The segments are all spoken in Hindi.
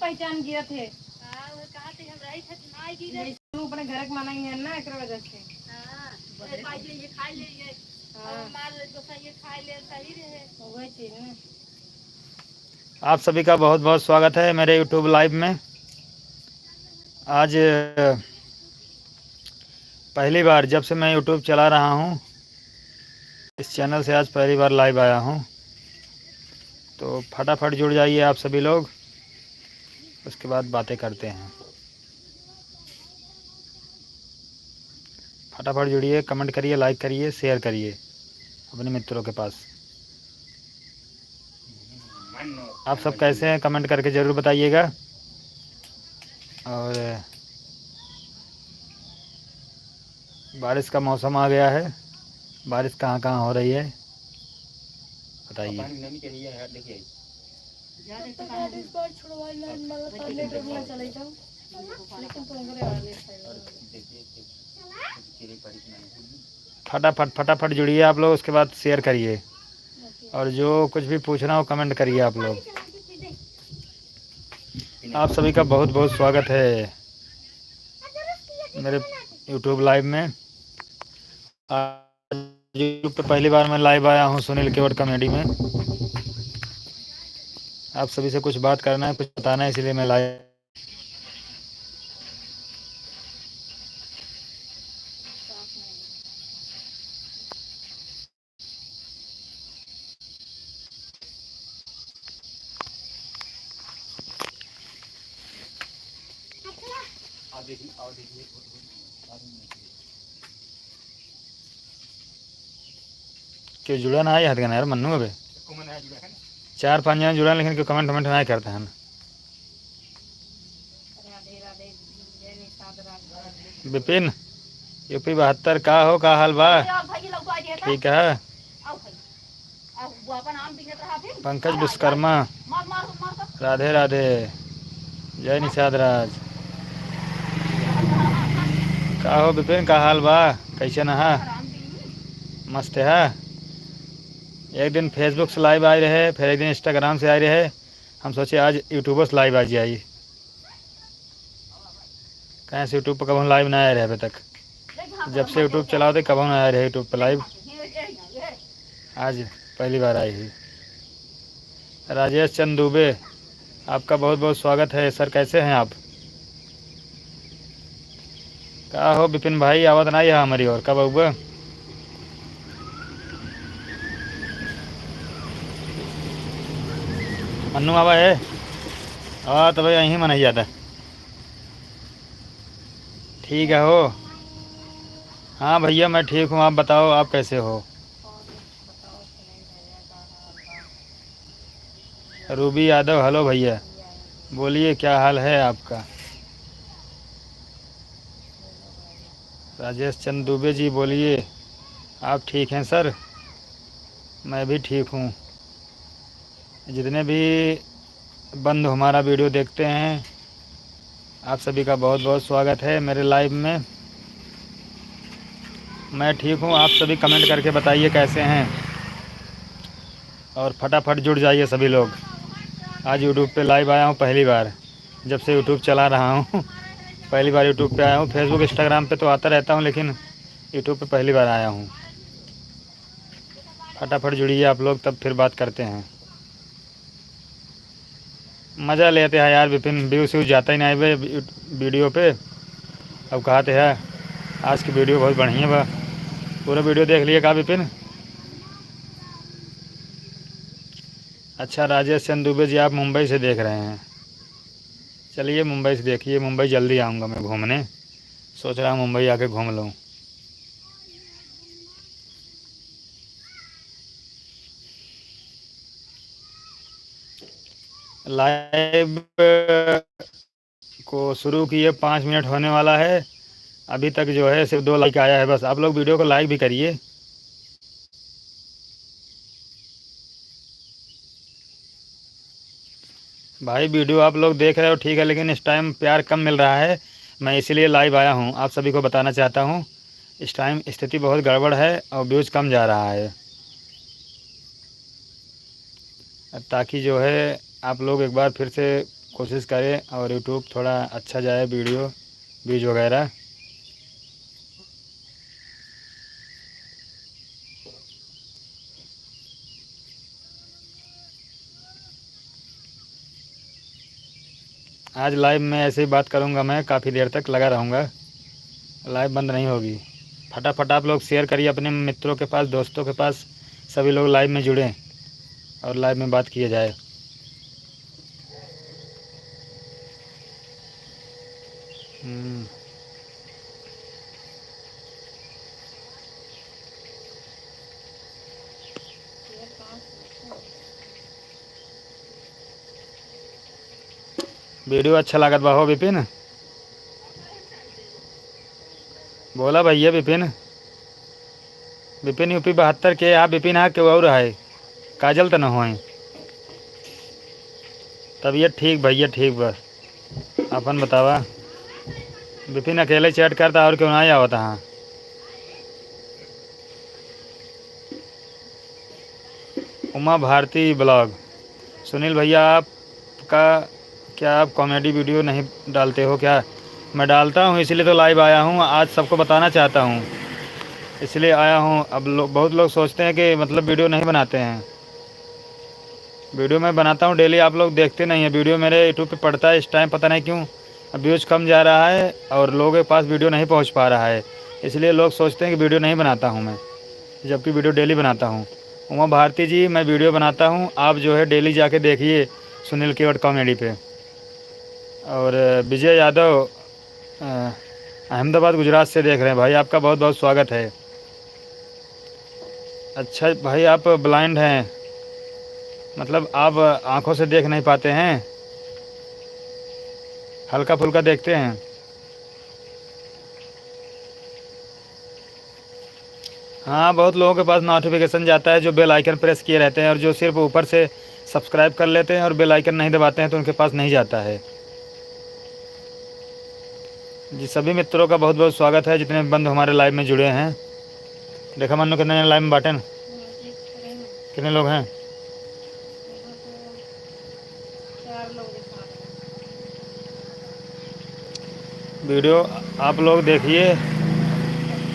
पहचान गया थे। वो कहा थे हम रही थे नाई की रे तू अपने घर के मनाई है ना एकरा वजह से। हां ए भाई ये खाई ले ये मार तो सही खाई ले सही रहे वही चीज ना। आप सभी का बहुत बहुत स्वागत है मेरे यूट्यूब लाइव में। आज पहली बार जब से मैं यूट्यूब चला रहा हूं, इस चैनल से आज पहली बार लाइव आया हूं, तो फटाफट जुड़ जाइए आप सभी लोग, उसके बाद बातें करते हैं। फटाफट जुड़िए, कमेंट करिए, लाइक करिए, शेयर करिए अपने मित्रों के पास। आप सब कैसे हैं कमेंट करके ज़रूर बताइएगा। और बारिश का मौसम आ गया है, बारिश कहाँ कहाँ हो रही है बताइए। फटाफट फटाफट जुड़िए आप लोग, उसके बाद शेयर करिए और जो कुछ भी पूछना हो कमेंट करिए आप लोग। आप सभी का बहुत बहुत स्वागत है मेरे यूट्यूब लाइव में। आज यूट्यूब पे पहली बार मैं लाइव आया हूँ सुनील केवट कॉमेडी में। आप सभी से कुछ बात करना है, कुछ बताना है, इसलिए मैं लाइव। क्यों जुड़ा ना है हद यार मन्नू अबे 4-5 जन जुड़ा, लेकिन क्यों कमेंट वमेंट ना करते हैं। विपिन यूपी 72 का हो, का हाल बा? ठीक है। पंकज विश्वकर्मा राधे राधे, जय निषाद राज। का हो विपिन, का हाल बा? कैसे नहा? मस्त है। एक दिन फेसबुक से लाइव आए रहे, फिर एक दिन इंस्टाग्राम से आए रहे। हम सोचे आज यूट्यूबर से लाइव आ जाइए। कहीं से यूट्यूब पर कभी लाइव ना आए रहे अभी तक। जब से यूट्यूब चलाओ थे कभी ना आए रहे यूट्यूब पर लाइव, आज पहली बार आई हुई। राजेश चंद दुबे, आपका बहुत बहुत स्वागत है सर, कैसे हैं आप? का हो विपिन भाई, आवाज़ ना है हमारी और कब आऊँगा? मन्नू आवा है? हाँ तो भाई यहीं मन ही जाता। ठीक है हो? हाँ भैया मैं ठीक हूँ, आप बताओ आप कैसे हो? रूबी यादव, हेलो भैया, बोलिए क्या हाल है आपका? राजेश चंद दुबे जी बोलिए, आप ठीक हैं सर? मैं भी ठीक हूँ। जितने भी बंधु हमारा वीडियो देखते हैं, आप सभी का बहुत बहुत स्वागत है मेरे लाइव में। मैं ठीक हूँ, आप सभी कमेंट करके बताइए कैसे हैं, और फटाफट जुड़ जाइए सभी लोग। आज यूट्यूब पे लाइव आया हूँ पहली बार, जब से यूट्यूब चला रहा हूँ पहली बार यूट्यूब पे आया हूँ। फेसबुक इंस्टाग्राम पे तो आता रहता हूँ, लेकिन यूट्यूब पे पहली बार आया हूँ। फटाफट जुड़िए आप लोग, तब फिर बात करते हैं। मज़ा लेते हैं यार विपिन, व्यूज़ व्यूज़ जाता ही नहीं भाई वीडियो पे। अब कहते हैं आज की वीडियो बहुत बढ़िया बा, पूरा वीडियो देख लिए का विपिन? अच्छा राजेश चंद दुबे जी, आप मुंबई से देख रहे हैं, चलिए मुंबई से देखिए। मुंबई जल्दी आऊँगा मैं घूमने, सोच रहा हूँ मुंबई आके घूम लूँ। लाइव को शुरू किए 5 मिनट होने वाला है, अभी तक जो है सिर्फ 2 लाइक आया है बस। आप लोग वीडियो को लाइक भी करिए। भाई वीडियो आप लोग देख रहे हो ठीक है, लेकिन इस टाइम प्यार कम मिल रहा है, मैं इसीलिए लाइव आया हूँ। आप सभी को बताना चाहता हूँ इस टाइम स्थिति बहुत गड़बड़ है और व्यूज़ कम जा रहा है, ताकि जो है आप लोग एक बार फिर से कोशिश करें और यूट्यूब थोड़ा अच्छा जाए, वीडियो व्यूज वगैरह। आज लाइव में ऐसे ही बात करूंगा, मैं काफ़ी देर तक लगा रहूँगा, लाइव बंद नहीं होगी। फटाफट आप लोग शेयर करिए अपने मित्रों के पास, दोस्तों के पास, सभी लोग लाइव में जुड़ें और लाइव में बात किया जाए। वीडियो अच्छा लागत बा हो विपिन? बोला भैया विपिन। विपिन यूपी 72 के। आप विपिन आ के और है काजल तो न हो? तबीयत ठीक भैया, ठीक बा। अपन बतावा। विपिन अकेले चैट करता और क्यों ना आया होता? हाँ, उमा भारती ब्लॉग। सुनील भैया आपका क्या, आप कॉमेडी वीडियो नहीं डालते हो क्या? मैं डालता हूँ, इसीलिए तो लाइव आया हूँ, आज सबको बताना चाहता हूँ, इसलिए आया हूँ। अब बहुत लोग सोचते हैं कि मतलब वीडियो नहीं बनाते हैं। वीडियो मैं बनाता हूँ डेली, आप लोग देखते नहीं हैं। वीडियो मेरे यूट्यूब पे पड़ता है इस टाइम, पता नहीं क्यों व्यूज़ कम जा रहा है और लोगों के पास वीडियो नहीं पहुँच पा रहा है, इसलिए लोग सोचते हैं कि वीडियो नहीं बनाता हूँ मैं, जबकि वीडियो डेली बनाता हूँ। उमा भारती जी, मैं वीडियो बनाता हूँ, आप जो है डेली जाके देखिए सुनील केवट कॉमेडी पे। और विजय यादव अहमदाबाद गुजरात से देख रहे हैं भाई, आपका बहुत बहुत स्वागत है। अच्छा भाई, आप ब्लाइंड हैं, मतलब आप आँखों से देख नहीं पाते हैं, हल्का फुल्का देखते हैं। हाँ, बहुत लोगों के पास नोटिफिकेशन जाता है जो बेल आइकन प्रेस किए रहते हैं, और जो सिर्फ ऊपर से सब्सक्राइब कर लेते हैं और बेल आइकन नहीं दबाते हैं तो उनके पास नहीं जाता है। जी, सभी मित्रों का बहुत बहुत स्वागत है जितने बंधु हमारे लाइव में जुड़े हैं। देखा मन्नू कितने लाइव में बांटे? कितने लोग हैं? 4 लोग दिखा रहे हैं। वीडियो आप लोग देखिए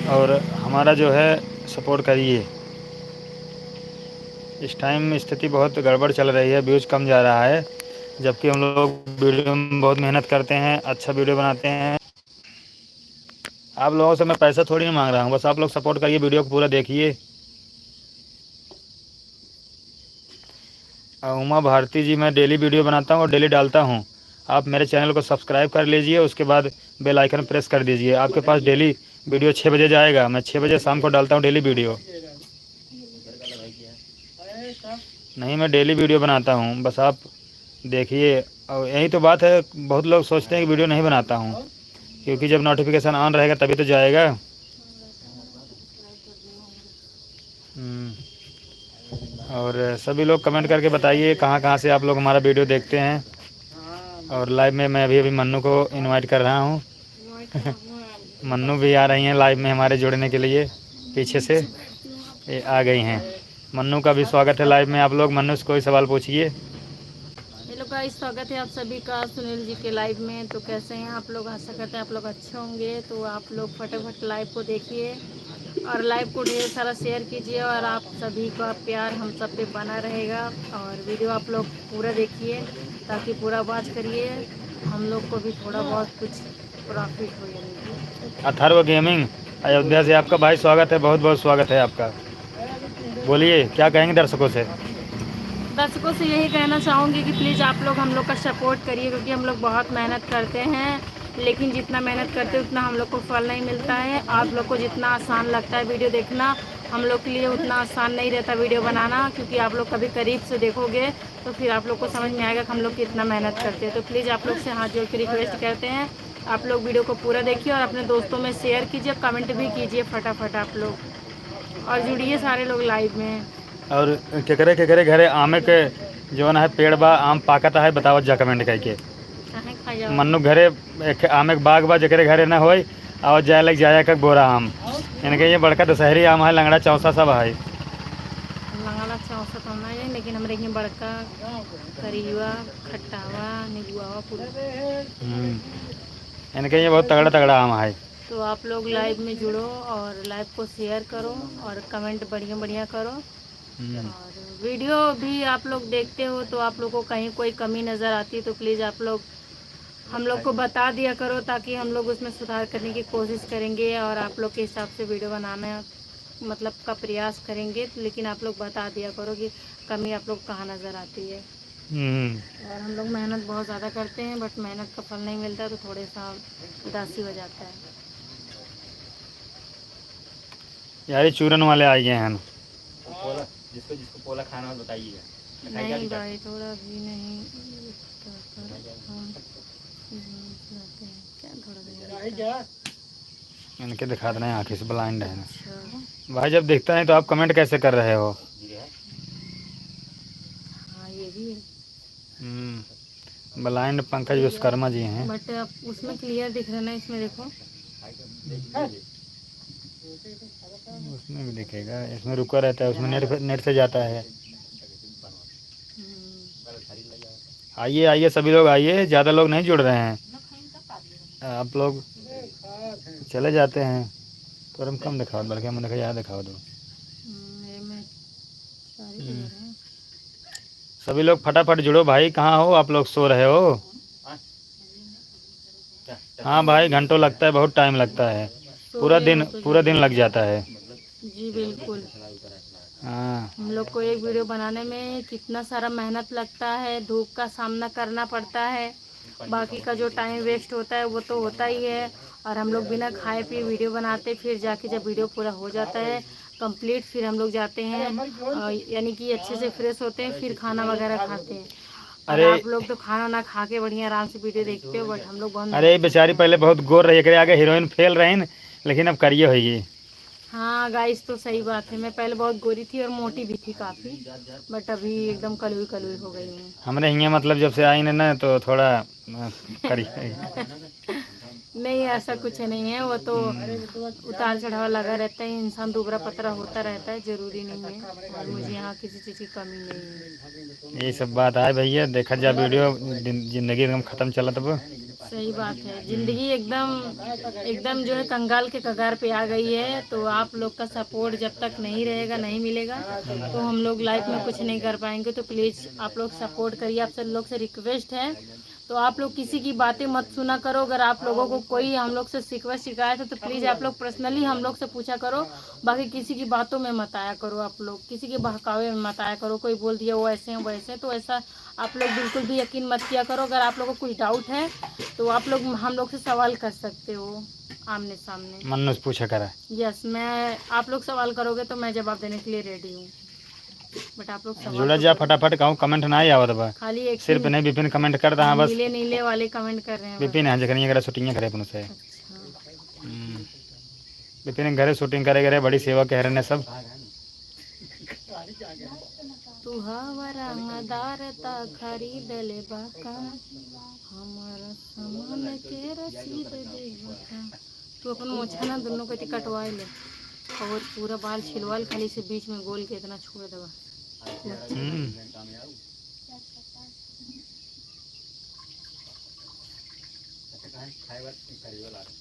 और हमारा जो है सपोर्ट करिए। इस टाइम स्थिति बहुत गड़बड़ चल रही है, व्यूज़ कम जा रहा है, जबकि हम लोग वीडियो में बहुत मेहनत करते हैं, अच्छा वीडियो बनाते हैं। आप लोगों से मैं पैसा थोड़ी नहीं मांग रहा हूँ, बस आप लोग सपोर्ट करिए, वीडियो को पूरा देखिए। उमा भारती जी, मैं डेली वीडियो बनाता हूँ और डेली डालता हूँ। आप मेरे चैनल को सब्सक्राइब कर लीजिए, उसके बाद बेल आइकन प्रेस कर दीजिए। आपके पास डेली वीडियो 6 बजे जाएगा, मैं 6 बजे शाम को डालता हूँ डेली वीडियो। नहीं, मैं डेली वीडियो बनाता हूँ, बस आप देखिए। और यही तो बात है, बहुत लोग सोचते हैं कि वीडियो नहीं बनाता हूँ, क्योंकि जब नोटिफिकेशन ऑन रहेगा तभी तो जाएगा। और सभी लोग कमेंट करके बताइए कहाँ कहाँ से आप लोग हमारा वीडियो देखते हैं। और लाइव में मैं अभी मन्नू को इनवाइट कर रहा हूँ मन्नू भी आ रही हैं लाइव में हमारे जुड़ने के लिए, पीछे से ये आ गई हैं। मन्नू का भी स्वागत है लाइव में। आप लोग मन्नू से कोई सवाल पूछिए। हेलो गाइस, स्वागत है आप सभी का सुनील जी के लाइव में। तो कैसे हैं आप लोग? आशा करते हैं आप लोग अच्छे होंगे। तो आप लोग फटाफट लाइव को देखिए और लाइव को ढेर सारा शेयर कीजिए, और आप सभी का प्यार हम सब पे बना रहेगा। और वीडियो आप लोग पूरा देखिए ताकि पूरा वॉच करिए, हम लोग को भी थोड़ा बहुत कुछ प्रॉफिट हो जाए। अथर्व गेमिंग अयोध्या से आपका भाई स्वागत है, बहुत बहुत स्वागत है आपका। बोलिए, क्या कहेंगे दर्शकों से? दर्शकों से यही कहना चाहूँगी कि प्लीज़ आप लोग हम लोग का सपोर्ट करिए, क्योंकि हम लोग बहुत मेहनत करते हैं, लेकिन जितना मेहनत करते हैं उतना हम लोग को फल नहीं मिलता है। आप लोग को जितना आसान लगता है वीडियो देखना, हम लोग के लिए उतना आसान नहीं रहता वीडियो बनाना, क्योंकि आप लोग कभी करीब से देखोगे तो फिर आप लोग को समझ में आएगा कि हम लोग कितना मेहनत करते हैं। तो प्लीज़ आप लोग से हाथ जोड़ के रिक्वेस्ट करते हैं, आप लोग वीडियो को पूरा देखिए और अपने दोस्तों में शेयर कीजिए, कमेंट भी कीजिए फटाफट आप लोग, और जुड़िए सारे लोग लाइव में। और केकरे घरे आमे के जो है पेड़ बा, आम पाकता है, बतावत जा कमेंट करके। मन्नू घरे एक आमे के बाग बा, जकरे घरे ना होई और जाए लग जाया का बोरा आम। इनके ये बड़का दशहरी आम है, लंगड़ा चौसा सब है। लंगड़ा चौसा तो नहीं है, लेकिन हम आम रही बड़का, करीवा, खट्टावा, नीबुआवा पूरा। इनके ये बहुत तगड़ा तगड़ा आम है। तो आप लोग लाइव में जुड़ो और लाइव को शेयर करो और कमेंट बढ़िया बढ़िया करो। और वीडियो भी आप लोग देखते हो तो आप लोग को कहीं कोई कमी नज़र आती है तो प्लीज़ आप लोग हम लोग को बता दिया करो, ताकि हम लोग उसमें सुधार करने की कोशिश करेंगे और आप लोग के हिसाब से वीडियो बनाना मतलब का प्रयास करेंगे। लेकिन आप लोग बता दिया करो कि कमी आप लोग कहाँ नज़र आती है। और हम लोग मेहनत बहुत ज़्यादा करते हैं बट मेहनत का फल नहीं मिलता तो थोड़ा सा उदासी हो जाता है। यार ये चूरन वाले आ गए हैं। जिसको जिसको पोला खाना हो बताइएगा। नहीं भाई थोड़ा भी नहीं इनके दिखा देना आँखें से ब्लाइंड है ना। भाई जब दिखता है तो आप कमेंट कैसे कर रहे हो? हाँ ये भी है। ब्लाइंड पंकज विश्वकर्मा जी हैं। बट अब उसमें क्लियर दिख रहा है ना, इसमें देखो। उसमें भी दिखेगा, इसमें रुका रहता है, उसमें नेट से जाता है। आइए आइए सभी लोग आइए, ज़्यादा लोग नहीं जुड़ रहे हैं। आप लोग चले जाते हैं तो हम कम दिखाओ, बल्कि हम देखा यहाँ दिखाओ दो। सभी लोग फटाफट जुड़ो भाई। कहाँ हो आप लोग, सो रहे हो? हाँ भाई घंटों लगता है, बहुत टाइम लगता है, पूरा दिन लग जाता है। जी बिल्कुल। हाँ हम लोग को एक वीडियो बनाने में कितना सारा मेहनत लगता है, धूप का सामना करना पड़ता है, बाकी का जो टाइम वेस्ट होता है वो तो होता ही है। और हम लोग बिना खाए पिए वीडियो बनाते, फिर जाके जब वीडियो पूरा हो जाता है कंप्लीट, फिर हम लोग जाते हैं यानी कि अच्छे से फ्रेश होते हैं, फिर खाना वगैरह खाते हैं। और आप लोग तो खाना ना खा के बढ़िया आराम से वीडियो देखते हो, बट हम लोग बहुत। अरे बेचारी पहले बहुत गोर रही है, आगे हीरोइन फेल रही, लेकिन अब करिए होगी। हाँ गाइस तो सही बात है, मैं पहले बहुत गोरी थी और मोटी भी थी काफ़ी, बट अभी एकदम कलुई कलुई हो गई हूँ। हमने हिंगे मतलब जब से आई ना तो थोड़ा करिए। नहीं ऐसा कुछ नहीं है, वो तो उतार चढ़ाव लगा रहता है, इंसान दुबरा पतरा होता रहता है, ज़रूरी नहीं है। और मुझे यहाँ किसी चीज़ की कमी नहीं है। ये सब बात है भैया, देखा जा वीडियो, जिंदगी एकदम ख़त्म चला तब। सही बात है, ज़िंदगी एकदम जो है कंगाल के कगार पे आ गई है। तो आप लोग का सपोर्ट जब तक नहीं रहेगा, नहीं मिलेगा, तो हम लोग लाइफ में कुछ नहीं कर पाएंगे। तो प्लीज़ आप लोग सपोर्ट करिए, आप सब लोग से रिक्वेस्ट है। तो आप लोग किसी की बातें मत सुना करो। अगर आप लोगों को कोई हम लोग से शिकवा शिकायत है तो प्लीज़ आप लोग पर्सनली हम लोग से पूछा करो, बाकी किसी की बातों में मत आया करो। आप लोग किसी के बहकावे में मत आया करो, कोई बोल दिया वो ऐसे हैं वैसे, तो ऐसा आप लोग बिल्कुल भी यकीन मत किया करो। अगर आप लोगों को कुछ डाउट है तो आप लोग हम लोग से सवाल कर सकते हो आमने सामने। मन से पूछा करा। यस, मैं आप लोग सवाल करोगे तो मैं जवाब देने के लिए रेडी हूँ, बट आप लोग जुड़ा जा फटाफट, कहूँ कमेंट ना ही आवत बा, खाली एक सिर्फ नहीं विपिन कमेंट कर रहा बस। नीले नीले वाले कमेंट कर रहे हैं विपिन है जगह अगर शूटिंग करे अपन से। अच्छा विपिन घरे शूटिंग करे करे, बड़ी सेवा कह रहे हैं सब। तू हमारा मदारता खरीद ले बाका, हमारा सामान के रसीद दे बाका। तू अपन मोछा ना दोनों को कटवा ले और पूरा बाल छिलवाल, खाली से बीच में गोल के इतना छोड़ देगा।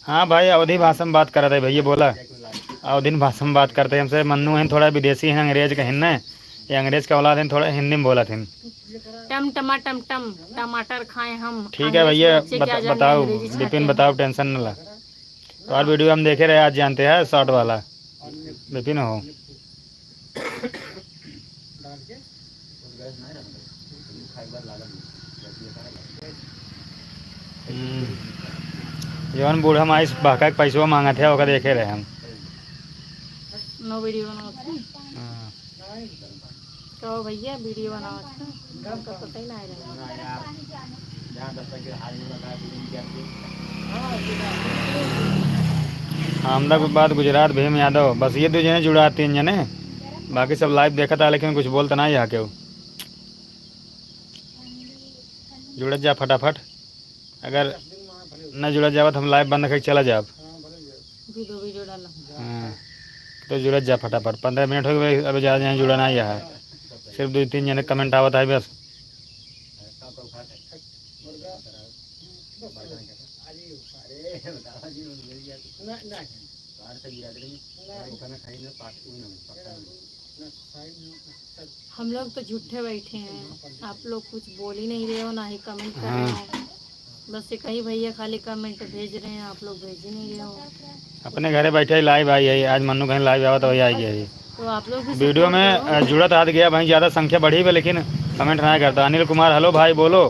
हाँ भाई अवधि भाषा में बात कर रहे थे भैया, बोला अवधि भाषा में बात करते हमसे। मन्नू हैं थोड़ा विदेशी हैं, अंग्रेज का हिन्ना है, ये अंग्रेज का औलाद है, थोड़ा हिंदी में बोला थे। टम टमाटर खाएं हम। ठीक है भैया बताओ विपिन, बताओ टेंशन न ला। तो और वीडियो हम देखे रहे, आज जानते हैं शॉर्ट वाला विपिन हो। जौन बूढ़ा माइस बहका के पैसवा मांगा थे ओका देखे रहे हम। नो वीडियो बनाओ तो भैया वीडियो बनाओ हमका पता ही ना है। अहमदाबाद गुजरात भीम यादव, बस ये दो जने जुड़ा, 3 जने, बाकी सब लाइव देखा था लेकिन कुछ बोलता ना यहाँ के। जुड़ जा फटाफट, अगर न जुड़ा जाओ तो हम लाइव बंद करके चला जाओ। वीडियो डाला। हाँ तो जुड़ जा फटाफट, 15 मिनट हो गए, अभी ज़्यादा नहीं जुड़ा ना यहाँ। सिर्फ 2-3 जने कमेंट आवत है बस। हम लोग तो झूठे बैठे हैं, आप लोग कुछ बोल ही नहीं रहे हो, ना ही कमेंट कर रहे हो। बस एक ही भैया खाली कमेंट भेज रहे हैं, आप लोग भेज ही नहीं रहे हो। अपने घरे बैठे लाइव आई है, आज मन्नू कहीं लाइव आवा तो वही आई है। तो आप लोग भी वीडियो में जुड़त हाथ गया भाई, ज़्यादा संख्या बढ़ी है लेकिन कमेंट नहीं करता। अनिल कुमार हेलो भाई बोलो,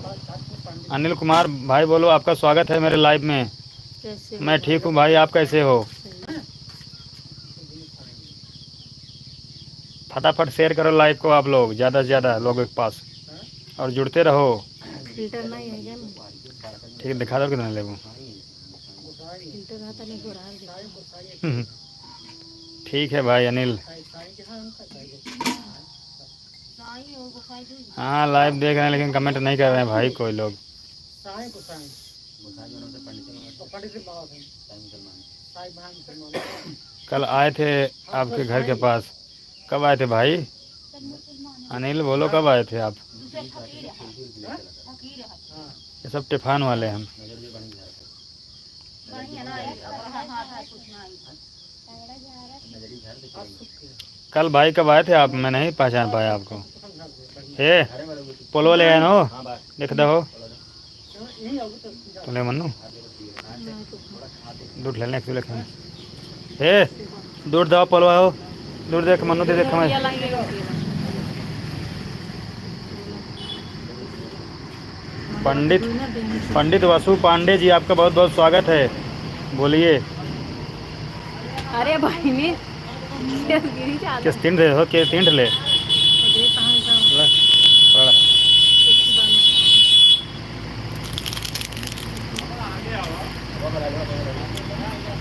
अनिल कुमार भाई बोलो, आपका स्वागत है मेरे लाइव में। कैसे मैं ठीक हूँ भाई, आप कैसे हो? फटाफट शेयर करो लाइव को आप लोग, ज़्यादा से ज़्यादा लोगों के पास, और जुड़ते रहो। फिल्टर नहीं है क्या? ठीक है, दिखा दो कितना ले वो। फिल्टर आता नहीं, गोरा ठीक है भाई अनिल। हाँ लाइव देख रहे हैं लेकिन कमेंट नहीं कर रहे हैं भाई कोई लोग। कल आए थे आपके घर के पास, कब आए थे भाई? अनिल बोलो कब आए थे आप? ये सब टिफान वाले हैं। कल भाई कब आए थे आप? मैं नहीं पहचान पाया आपको। हे पोलो ले आए नो, देख दो तो ले मन्नू दूध ले लें। हे दूध दो पोलो हो, दूध देख मन्नू दे देख मैं। पंडित वसु पांडे जी, आपका बहुत बहुत स्वागत है, बोलिए। अरे भाई ने किस तीन दे हो के तीन ले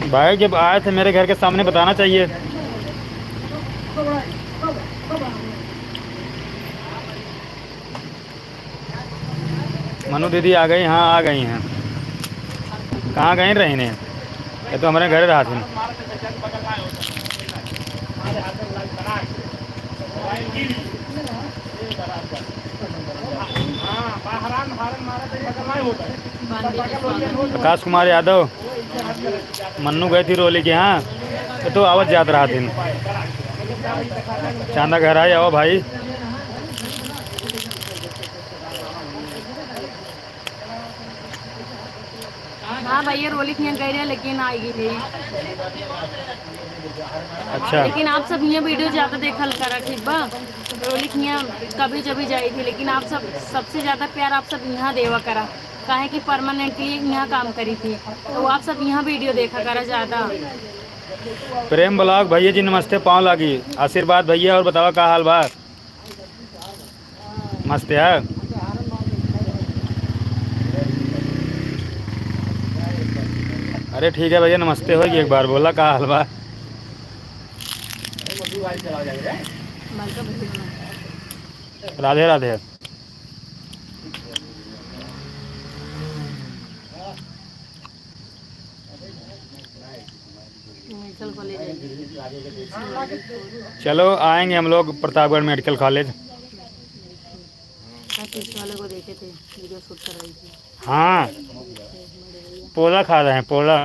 भाई, जब आए थे मेरे घर के सामने बताना चाहिए। मनु दीदी आ गई? हाँ आ गई हैं। कहाँ गई रही ने? ये तो हमारे घर रहा थी। प्रकाश कुमार यादव, मन्नू गई थी रोली के यहाँ, तो आवाज याद रहा थी। चांदा घर आए, आओ भाई। हाँ भैया रोली यहाँ गई रहे लेकिन आएगी थी। अच्छा, लेकिन आप सब यहाँ वीडियो ज़्यादा देखल करा, ठीक बा? रोली यहाँ कभी जभी जाई थी, लेकिन आप सब सबसे ज़्यादा प्यार आप सब यहाँ देवा करा, काहे कि परमानेंटली यहाँ काम करी थी, तो आप सब यहाँ वीडियो देखा करा ज़्यादा। प्रेम ब्लॉग भैया जी नमस्ते, पाँव लागी आशीर्वाद भैया। और बतावा का हाल बा? मस्त है। अरे ठीक है भैया, नमस्ते होगी एक बार, बोला का हाल बा? राधे राधे। चलो आएंगे हम लोग प्रतापगढ़ मेडिकल कॉलेज। वाले को देखे थे, वीडियो शूट कर रही थी। हाँ पोला खा रहे हैं, पोला।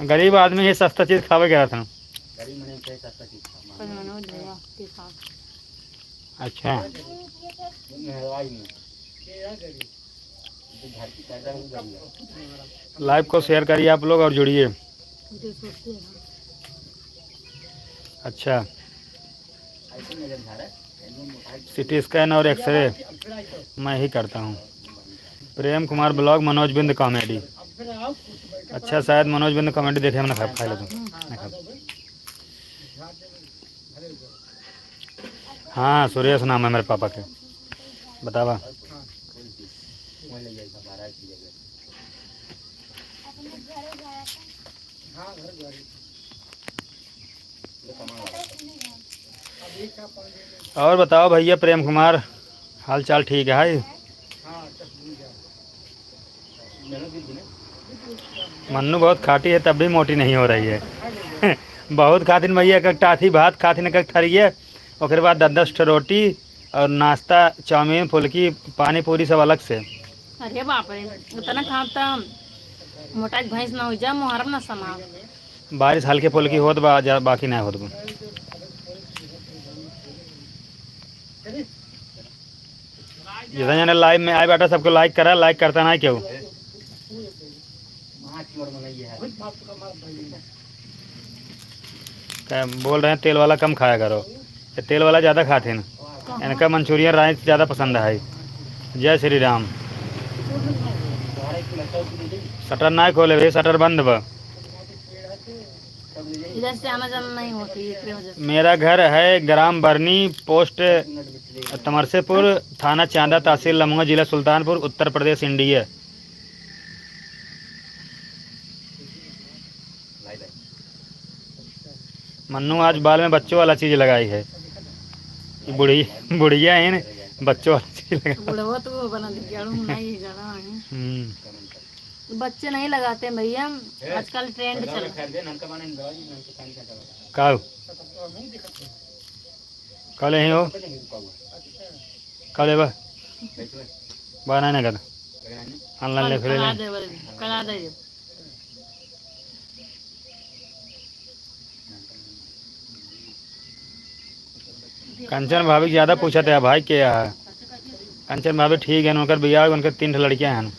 गरीब आदमी ये सस्ता चीज़ खावे गया था। अच्छा, लाइव को शेयर करिए आप लोग और जुड़िए। अच्छा, सिटी स्कैन और एक्सरे मैं ही करता हूँ। प्रेम कुमार ब्लॉग, मनोज बिंद कॉमेडी। अच्छा, शायद मनोज बिंद कॉमेडी देखे हमने खा लेता। हाँ सुरेश नाम है मेरे पापा के। बतावा और बताओ भैया प्रेम कुमार, हाल चाल ठीक है भाई? मन्नू बहुत खाटी है तब भी मोटी नहीं हो रही है। बहुत खातिन भैया, एक टाथी भात खातिन, एक थरिए, और बाद 10-10 रोटी और नाश्ता, चाउमीन, फुल्की, पानी पूरी सब अलग से। अरे बाप रे, उतना खाता मोटा भैंस ना हो जा, मुहर्रम ना समा। बारिश हल्के फुल्की होत बाकी नहीं होत बा। जितना जाने लाइव में आए बैठा सबको लाइक करा, लाइक करता ना क्यों। क्या बोल रहे हैं तेल वाला कम खाया करो, ये तेल वाला ज़्यादा खाते हैं। इनका मंचूरियन राइस ज़्यादा पसंद है। जय श्री राम। शटर ना खोले भाई, शटर बंद बा। इधर से आना जाना नहीं होती इसलिए वजह से। मेरा घर है ग्राम बरनी, पोस्ट तमरसेपुर, थाना चांदा, तहसील लम्बा, जिला सुल्तानपुर, उत्तर प्रदेश, इंडिया। मन्नू आज बाल में बच्चों वाला चीज़ लगाई है। बुढ़िया है ना, बच्चों वाला चीज़ लगा। बुढ़वा तो वो बना दी नहीं ज़्यादा है। बच्चे नहीं लगाते भैया, आजकल ट्रेंड चल का कल यहीं हो, कल बनाने का ऑनलाइन ले फिर कला दे। कंचन भाभी ज़्यादा पूछा था भाई क्या है। कंचन भाभी ठीक है, उनका भैया उनके 3 लड़कियां हैं।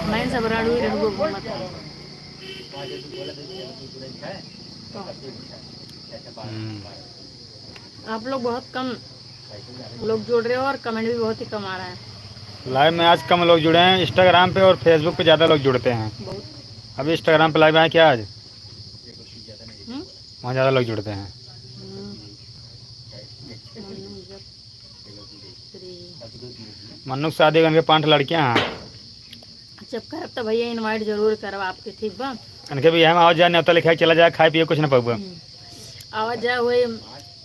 मैं सब राडू ही रहूँ घूमत। आप लोग बहुत कम लोग जुड़ रहे हो और कमेंट भी बहुत ही कम आ रहा है। लाइव में आज कम लोग जुड़े हैं, इंस्टाग्राम पे और फेसबुक पे ज़्यादा लोग जुड़ते हैं। अभी इंस्टाग्राम पे लाइव आए क्या आज, वहाँ ज़्यादा लोग जुड़ते हैं। मन्नू शादी करके 5 लड़कियां हैं। जब करब तो भैया इनवाइट जरूर करब आपके, ठीक बा। उनके भी हम आवाज जाए, न्योता लिखा चला जाए, खाए पिए कुछ ना पबा। आवाज जाए हुए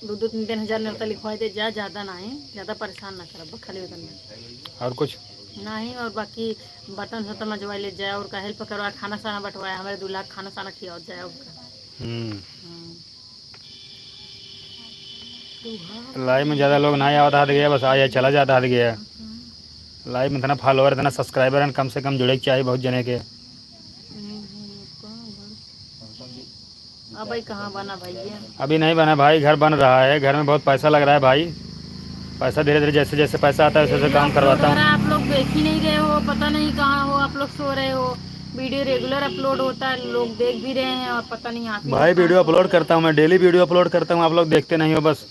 2-3 हज़ार न्योता लिखवाई दे जा, ज़्यादा ना है, ज़्यादा परेशान ना करब खाली उतना और कुछ नहीं। और बाकी बर्तन वर्तन मजवा ले जाए और का हेल्प करवा, खाना साना बंटवाए, हमारे दूल्हा खाना साना खिया जाए उनका। लाइव में ज़्यादा लोग नहीं आवता गया, बस आ जाए चला जाता गया। लाइव में इतना फॉलोअर, इतना सब्सक्राइबर कम से कम जुड़े के चाहिए बहुत जने के। अब भाई कहाँ बना भैया, अभी नहीं बना भाई, घर बन रहा है, घर में बहुत पैसा लग रहा है भाई। पैसा धीरे धीरे जैसे जैसे पैसा आता है वैसे वैसे काम करवाता हूँ। आप लोग देख ही नहीं रहे हो, पता नहीं कहाँ हो आप लोग, सो रहे हो। वीडियो रेगुलर अपलोड होता है, लोग देख भी रहे हैं और पता नहीं आप भाई वीडियो अपलोड करता हूँ मैं, डेली वीडियो अपलोड करता हूँ, आप लोग देखते नहीं हो बस।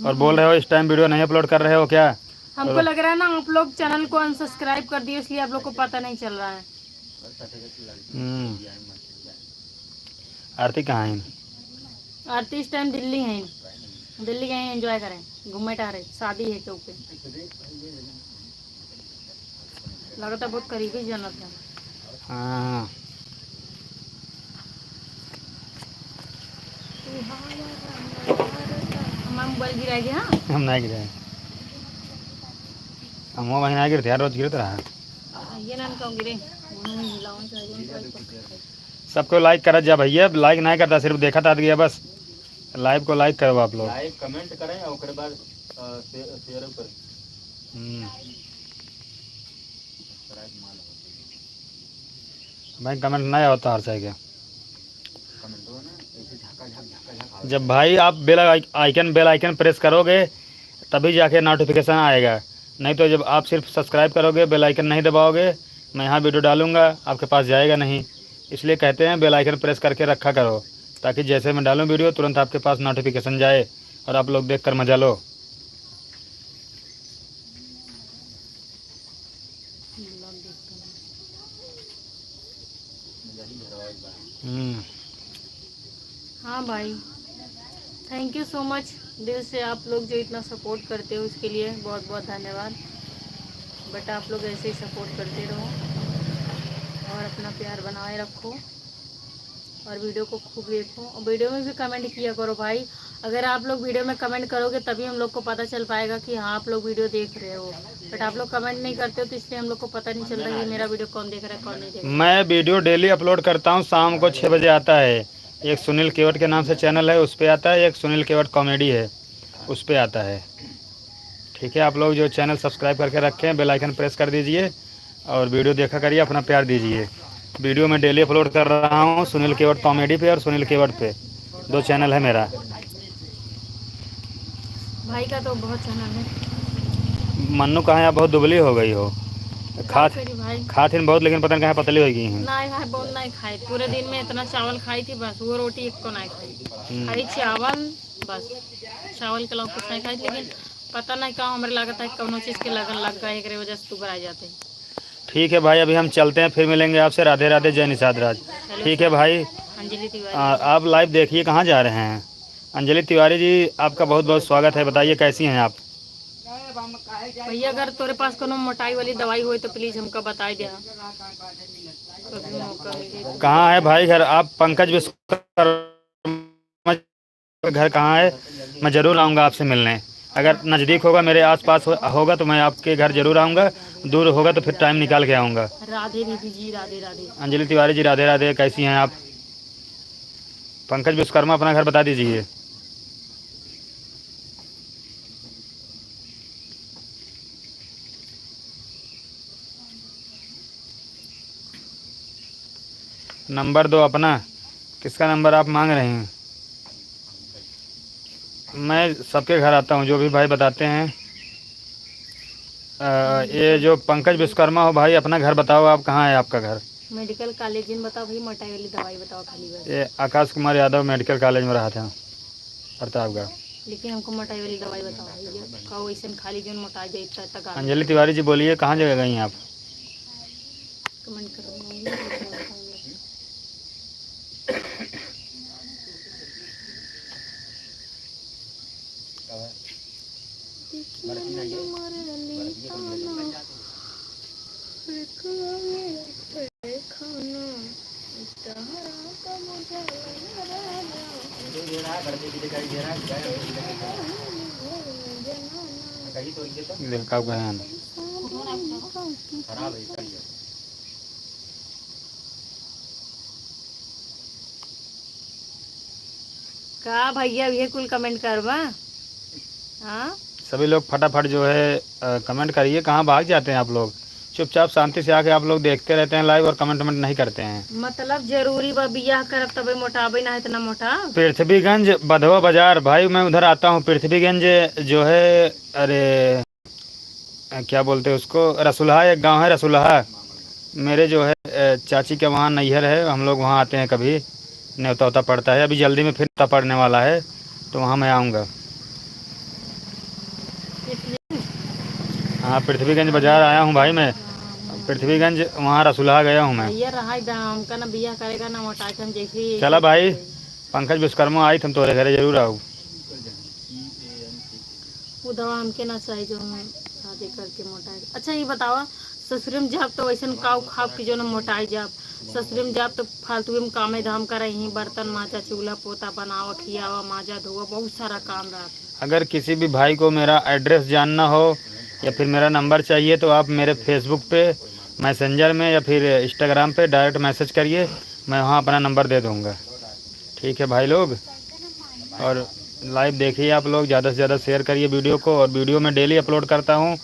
और बोल रहे हो इस टाइम वीडियो नहीं अपलोड कर रहे हो क्या। हमको लग रहा है ना आप लोग चैनल को अनसब्सक्राइब कर दिए, इसलिए आप लोग को पता नहीं चल रहा है। आरती कहाँ है। आरती इस टाइम दिल्ली है, दिल्ली गए एंजॉय करें, घूमे टहरे, शादी है क्यों पे लगता बहुत करीबी जन्नत है। हाँ हमारा मोबाइल गिरा गया। हम नहीं गिरे, हम वो महीना गिरते यार, रोज गिरते रहा। ये ना क्यों गिरे, सबको लाइक करा जा भैया, लाइक नहीं करता, सिर्फ देखा था गया बस। लाइव को लाइक करो आप लोग, लाइक कमेंट करें और उसके बाद शेयर करें। भाई कमेंट नहीं होता हर क्या। जब भाई आप बेल आइकन प्रेस करोगे तभी जाके नोटिफिकेशन आएगा, नहीं तो जब आप सिर्फ सब्सक्राइब करोगे, बेल आइकन नहीं दबाओगे, मैं यहाँ वीडियो डालूँगा आपके पास जाएगा नहीं। इसलिए कहते हैं बेल आइकन प्रेस करके रखा करो, ताकि जैसे मैं डालूँ वीडियो तुरंत आपके पास नोटिफिकेशन जाए और आप लोग देखकर मजा लो। हाँ भाई, थैंक यू सो मच दिल से, आप लोग जो इतना सपोर्ट करते हो उसके लिए बहुत बहुत धन्यवाद। बट आप लोग ऐसे ही सपोर्ट करते रहो और अपना प्यार बनाए रखो और वीडियो को खूब देखो और वीडियो में भी कमेंट किया करो भाई। अगर आप लोग वीडियो में कमेंट करोगे तभी हम लोग को पता चल पाएगा कि हाँ आप लोग वीडियो देख रहे हो, बट आप लोग कमेंट नहीं करते हो तो इसलिए हम लोग को पता नहीं चल रहा है कि मेरा वीडियो कौन देख रहा है कौन नहीं देख रहा है। मैं वीडियो डेली अपलोड करता हूँ, शाम को 6 बजे आता है। एक सुनील केवट के नाम से चैनल है, उस पर आता है। एक सुनील केवट कॉमेडी है, उस पर आता है। ठीक है, आप लोग जो चैनल सब्सक्राइब करके रखे हैं, बेल आइकन प्रेस कर दीजिए और वीडियो देखा करिए, अपना प्यार दीजिए। वीडियो मैं डेली अपलोड कर रहा हूँ सुनील केवट कॉमेडी पे और सुनील केवट पे, 2 चैनल है मेरा। भाई का तो बहुत चैनल है। मन्नू कहाँ, आप बहुत दुबली हो गई हो। खात ही बहुत, लेकिन पता नहीं कहाँ पतली हो गई हैं। नहीं भाई, बहुत नहीं खाई, पूरे दिन में इतना चावल खाई थी बस, वो रोटी एक को नहीं खाई, खाली चावल बस, चावल के अलावा कुछ नहीं खाई। लेकिन पता नहीं कहाँ हमारे लागत है कौन चीज़ के लगन लग गए, एक वजह से तू आ जाते हैं। ठीक है भाई, अभी हम चलते हैं, फिर मिलेंगे आपसे। राधे राधे, जय निषाद राज। ठीक है भाई, अंजलि तिवारी आप लाइव देखिए। कहाँ जा रहे हैं? अंजलि तिवारी जी, आपका बहुत बहुत स्वागत है। बताइए कैसी हैं आप? भैया अगर तेरे पास कोनो मोटाई वाली दवाई हो तो प्लीज हमको बताई दे। कहाँ है भाई घर? आप पंकज विश्वकर्मा घर कहाँ है? मैं ज़रूर आऊँगा आपसे मिलने। अगर नज़दीक होगा, मेरे आसपास होगा तो मैं आपके घर ज़रूर आऊँगा, दूर होगा तो फिर टाइम निकाल के आऊँगा। राधे दीदी जी, राधे राधे। अंजलि तिवारी जी, राधे राधे। कैसी हैं आप? पंकज विश्वकर्मा अपना घर बता दीजिए। नंबर दो अपना। किसका नंबर आप मांग रहे हैं? मैं सबके घर आता हूँ, जो भी भाई बताते हैं। ये जो पंकज विश्वकर्मा हो भाई, अपना घर बताओ, आप कहाँ है आपका घर? मेडिकल कॉलेज में बताओ भाई, मोटाई वाली दवाई बताओ खाली बस। ये आकाश कुमार यादव मेडिकल कॉलेज में रहा था, प्रतापगढ़। लेकिन हमको मोटाई वाली दवाई बताओ भैया, कहो ऐसे खाली जो मोटा जाता तक। अंजलि तिवारी जी बोलिए, कहाँ जगह गई हैं आप? कमेंट करो। का भैया ये कुल कमेंट करवा। हाँ, सभी लोग फटाफट जो है कमेंट करिए। कहाँ भाग जाते हैं आप लोग? चुपचाप शांति से आके आप लोग देखते रहते हैं लाइव और कमेंट नहीं करते हैं। मतलब जरूरी बा बियाह करब तबे मोटाबे ना, इतना मोटा। पृथ्वीगंज बधवा बाजार भाई, मैं उधर आता हूँ। पृथ्वीगंज जो है, अरे क्या बोलते हैं उसको, रसुल्हा एक गांव है, रसुल्हा। मेरे जो है चाची के वहाँ नैहर है, हम लोग वहाँ आते हैं कभी, न्योता उता पड़ता है। अभी जल्दी में फिर न्योता पड़ने वाला है तो वहाँ मैं आऊँगा। हाँ, पृथ्वीगंज बाजार आया हूँ भाई मैं। पृथ्वीगंज वहाँ रसुल्हा गया हूँ मैं। भैया रहा दाम का ना बियाह करेगा ना मोटा हम जैसे। चला भाई, पंकज विश्वकर्मा आई तुम तुम्हारे घरे जरूर आओ। वो दवा हमके ना चाहिए जो हम शादी करके मोटाई। अच्छा ये बतावा, ससुर में जाब तो वैसे काव खाब की जो ना मोटाई जाब, ससुर में जाब तो फालतू में कामे धाम कर रही, बर्तन माजा चूल्हा पोता बनावा खियावा माजा धोवा, बहुत सारा काम रहा। अगर किसी भी भाई को मेरा एड्रेस जानना हो या फिर मेरा नंबर चाहिए तो आप मेरे फेसबुक पे, मैसेंजर में या फिर इंस्टाग्राम पे डायरेक्ट मैसेज करिए, मैं वहाँ अपना नंबर दे दूँगा। ठीक है भाई लोग, और लाइव देखिए आप लोग, ज़्यादा से ज़्यादा शेयर करिए वीडियो को। और वीडियो मैं डेली अपलोड करता हूँ,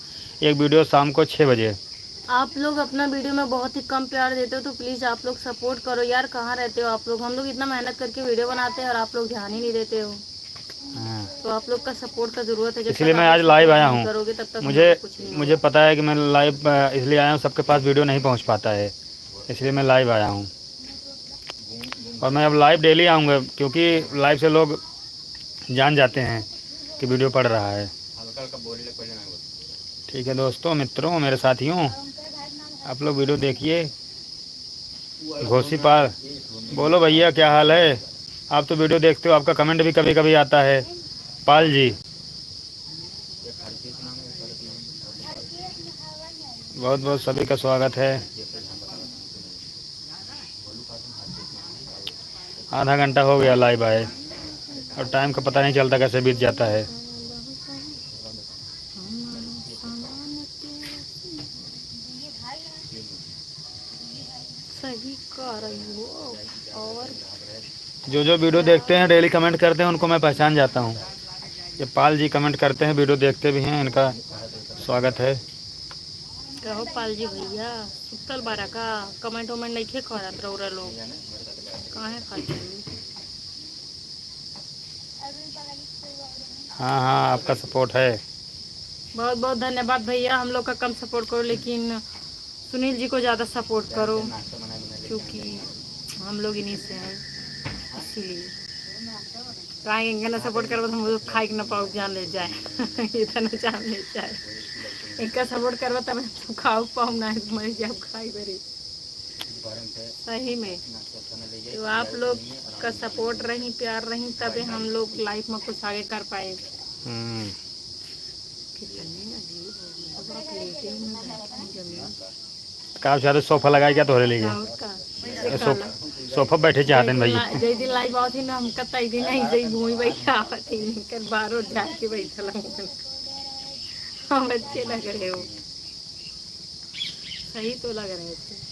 एक वीडियो शाम को 6 बजे। आप लोग अपना वीडियो में बहुत ही कम प्यार देते हो तो प्लीज़ आप लोग सपोर्ट करो यार। कहाँ रहते हो आप लोग? हम लोग इतना मेहनत करके वीडियो बनाते हैं और आप लोग ध्यान ही नहीं देते हो। तो आप लोग का सपोर्ट का ज़रूरत है। इसलिए मैं आज लाइव आया हूँ। मुझे पता है कि मैं लाइव इसलिए आया हूँ, सबके पास वीडियो नहीं पहुँच पाता है, इसलिए मैं लाइव आया हूँ। और मैं अब लाइव डेली आऊँगा, क्योंकि लाइव से लोग जान जाते हैं कि वीडियो पड़ रहा है। ठीक है दोस्तों, मित्रों, मेरे साथियों, आप लोग वीडियो देखिए। घोसी पाल, बोलो भैया क्या हाल है? आप तो वीडियो देखते हो, आपका कमेंट भी कभी कभी आता है। पाल जी, बहुत बहुत सभी का स्वागत है। आधा घंटा हो गया लाइव आए। और टाइम का पता नहीं चलता कैसे बीत जाता है। सही कर रही हो। और जो जो वीडियो देखते हैं डेली कमेंट करते हैं उनको मैं पहचान जाता हूँ। ये पाल जी कमेंट करते हैं, वीडियो देखते भी हैं, इनका स्वागत है। कहो पाल जी भैया सुतल बारा का कमेंट वमेंट नहीं खे करत रौरा लोग काहे खातिर। हाँ हाँ, आपका सपोर्ट है। बहुत बहुत धन्यवाद भैया। हम लोग का कम सपोर्ट करो लेकिन सुनील जी को ज़्यादा सपोर्ट करो क्योंकि हम लोग इन्हीं से हैं इसीलिए। काहे इनका ना सपोर्ट करबो तो हम लोग खाई के ना पाऊ जान ले जाए इतना जान ले जाए। इनका सपोर्ट करबो तब तो खाऊ पाऊ ना मर जाओ खाई बरी सही में। तो आप लोग का सपोर्ट रही प्यार रही तबे हम लोग लाइफ में कुछ आगे कर पाए। का चाहते सोफा लगाए क्या तोहरे लिए? सोफा बैठे चाहते हैं भैया। जय दिन लाइव आवत ही ना हम कतई दिन नहीं जई भूमि बैठा आवत ही कर बारो जाके के बैठल हम अच्छे लग रहे हो। सही तो लग रहे थे।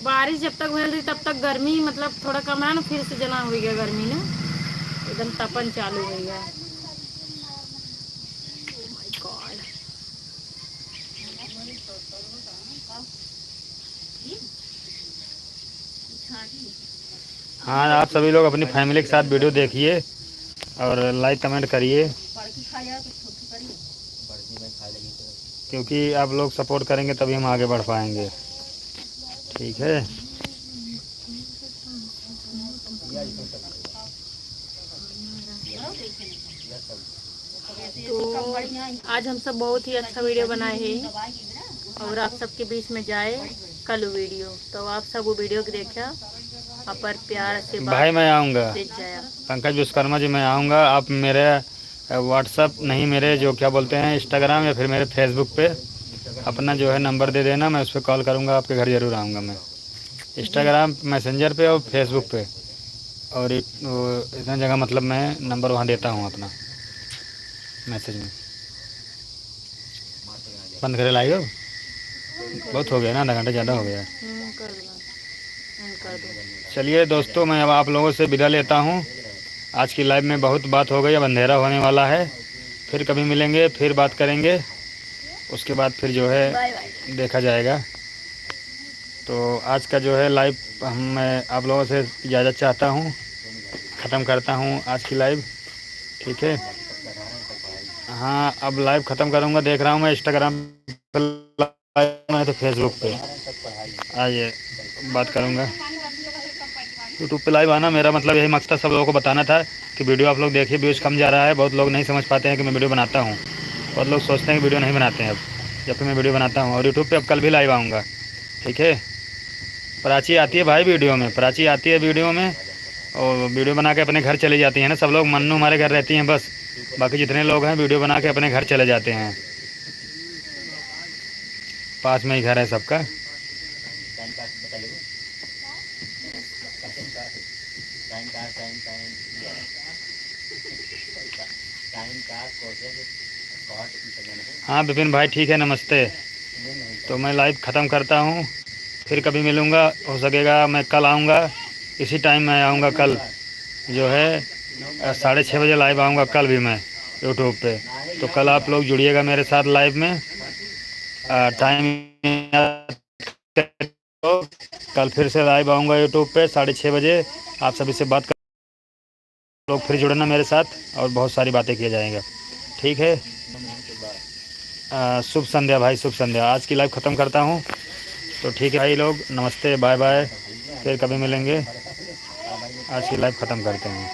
बारिश जब तक हुई तब तक गर्मी मतलब थोड़ा कम है ना, फिर से जना हो गया गर्मी ना एकदम तपन चालू हो गया। हाँ, आप सभी लोग अपनी फैमिली के साथ वीडियो देखिए और लाइक कमेंट करिए, क्योंकि आप लोग सपोर्ट करेंगे तभी हम आगे बढ़ पाएंगे। ठीक है। तो आज हम सब बहुत ही अच्छा वीडियो बनाए हैं और आप सबके बीच में जाए कल वीडियो, तो आप सब वो वीडियो देखा पर प्यार से भाई मैं आऊँगा, जाया। पंकज विश्वकर्मा जी मैं आऊँगा। आप मेरे व्हाट्सअप नहीं, मेरे जो क्या बोलते हैं इंस्टाग्राम या फिर मेरे फेसबुक पे अपना जो है नंबर दे देना, मैं उस पर कॉल करूँगा, आपके घर ज़रूर आऊँगा। मैं इंस्टाग्राम मैसेंजर पे और फेसबुक पे और इतना जगह मतलब मैं नंबर वहाँ देता हूँ अपना मैसेज में। बंद करे लाइए, बहुत हो गया ना, आधा घंटा ज़्यादा हो गया। चलिए दोस्तों, मैं अब आप लोगों से विदा लेता हूँ। आज की लाइव में बहुत बात हो गई, अब अंधेरा होने वाला है। फिर कभी मिलेंगे, फिर बात करेंगे, उसके बाद फिर जो है देखा जाएगा। तो आज का जो है लाइव मैं आप लोगों से इजाज़त चाहता हूँ, ख़त्म करता हूँ आज की लाइव। ठीक है। हाँ, अब लाइव ख़त्म करूँगा। देख रहा हूँ मैं इंस्टाग्राम पर लाइव है तो फेसबुक पे आइए बात करूँगा। यूट्यूब पे लाइव आना मेरा मतलब यही मकसद सब लोगों को बताना था कि वीडियो आप लोग देखिए, व्यूज़ कम जा रहा है। बहुत लोग नहीं समझ पाते हैं कि मैं वीडियो बनाता हूँ, बहुत लोग सोचते हैं कि वीडियो नहीं बनाते हैं अब, जबकि मैं वीडियो बनाता हूँ। और यूट्यूब पे अब कल भी लाइव आऊँगा। ठीक है। प्राची आती है भाई वीडियो में, प्राची आती है वीडियो में और वीडियो बना के अपने घर चले जाती हैं ना। सब लोग मन्नू हमारे घर रहती हैं बस, बाकी जितने लोग हैं वीडियो बना के अपने घर चले जाते हैं। पास में ही घर है सबका। हाँ विपिन भाई ठीक है, नमस्ते। तो मैं लाइव ख़त्म करता हूँ, फिर कभी मिलूँगा। हो सकेगा मैं कल आऊँगा, इसी टाइम मैं आऊँगा कल जो है 6:30 बजे लाइव आऊँगा कल भी मैं यूट्यूब पे। तो कल आप लोग जुड़िएगा मेरे साथ लाइव में। टाइम तो कल फिर से लाइव आऊँगा यूट्यूब पे 6:30 बजे। आप सभी से बात कर लोग फिर जुड़ना मेरे साथ और बहुत सारी बातें किया जाएंगे। ठीक है। शुभ संध्या भाई, शुभ संध्या। आज की लाइव ख़त्म करता हूँ। तो ठीक है भाई लोग, नमस्ते, बाय बाय, फिर कभी मिलेंगे। आज की लाइव ख़त्म करते हैं।